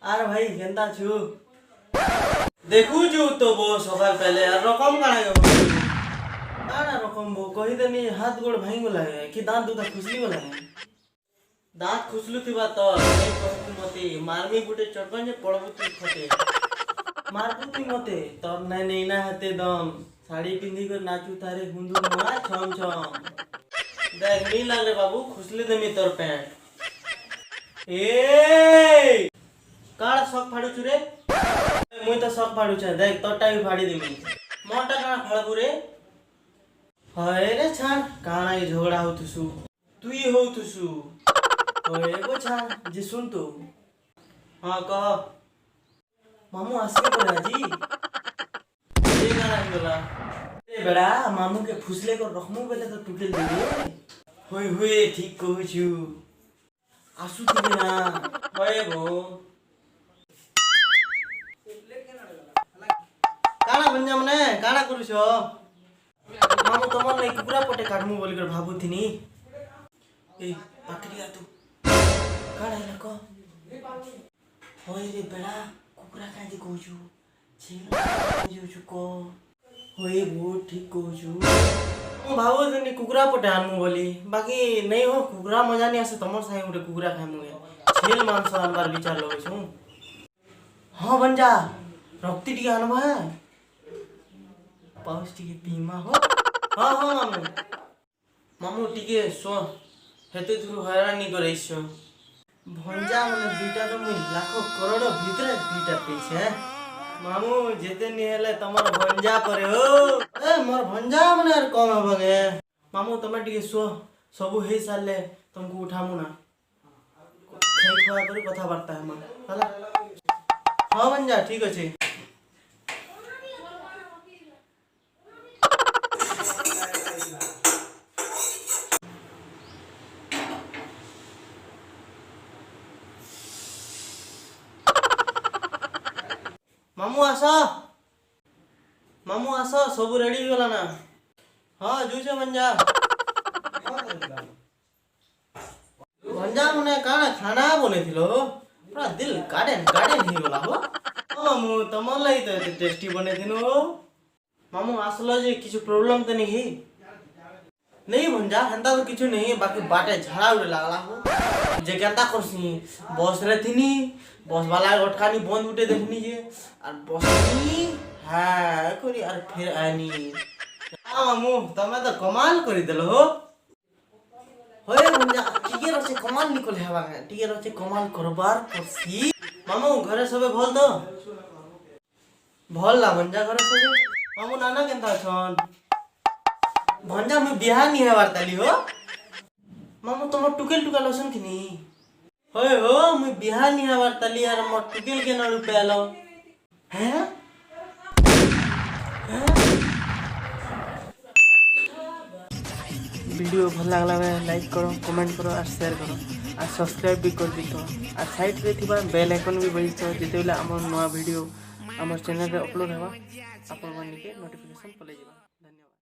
Are भाई Kenta छु देखू छु तो बो सकाल पहले यार रकम काना काना रकम बो कहि देनी हाथ गोड़ भाई गला है कि दांत दुदा खुसली गला है दांत खुसलु थिबा तो नहीं कहतु मते मारमी गुटे चटकन जे पड़बु तु खटे मारबु तु मते तोर नै नै ना हते दम साड़ी पिंदी कर नाचू तारे हुंदू नुआ छम छम देख नी लागले बाबू खुसली देमी तोर पैंट ए काळ शक फाडू छु रे मुई तो शक फाडू छ देख तोटा भी फाड़ी देमी मोटा काना फाड़बू रे हय रे छान काना ये झगड़ा होतुसु तू ही होतुसु ओए को छान जे सुन तू हां कह मामू आसके पर जी ये गाना बोला ए बेड़ा मामू के फुसले को रखमु बेले तो टूटेल देबे होय होय ठीक कहू छु आसु थिबे ना होय गो काना भंजा मने काना करू छो मामू तमन नै कुकुरा पटे काटमु बोली कर भाबु थिनी ए पाकरिया तू काना लको होय रे बेड़ा कुकुरा काजी कहू छु छेल जो छु को होय वो ठीक कहू छु मु भाबु थिनी कुकुरा पटे आनमु बोली बाकी नै हो कुकुरा मजा नै आसे तमर साई उठे कुकुरा खामु छेल मांस आनबार विचार लगै छु हां भंजा रक्ति टिके आनबा है पाउस टिके पीमा हो हां हां मामू मामू टिके सो हेते दुरु हैरानी करैछो भंजा मने दुटा तो मुई लाखो करोड़ भीतर दुटा पेछे मामू जेते नि हेले तमर भंजा करे हो ए मोर भंजा मने आर कम हबगे मामू तमे टिके सो सबु हे साले तुमको उठामु ना खाई खवा कर कथा बार्ता हम हला हां भंजा ठीक अछि मामू आसा सब रेडी हो गला ना हां जुसे भंजा भंजा मने काना खाना बने थिलो पूरा दिल गार्डन गार्डन ही गला हो मामू तमन लाई तो टेस्टी बने थिनो मामू आसलो जे किछु प्रॉब्लम त नहीं नहीं भंजा हंता तो किछु नहीं बाकी बाटे झाड़ा उड़े लागला हो जे केता करसी बस रे थिनी बस वाला गटकानी बंद उठे देखनी जे और बसनी हां करी और फिर आनी हां मामू तमे तो कमाल करी देलो हो होय भंजा टिके रसे कमाल निकल हेबा टिके रसे कमाल करबार परसी मामू घरे सबे भल तो भल ला भंजा घरे सबे मामू नाना केनता छन भंजा में बिहार नहीं हेबार ताली हो मामू तुम टुकेल टुका लसन थिनी होय हो मैं बिहार नहीं हेबार ताली यार म टुकेल के न रुपया लो हैं वीडियो भल लागला लाइक करो कमेंट करो और शेयर करो और सब्सक्राइब भी कर दितो और साइड रे थिबा बेल आइकन भी बजितो जेतेला हमर नया वीडियो हमर चैनल रे अपलोड हेबा आपन मन के नोटिफिकेशन पले जेबा।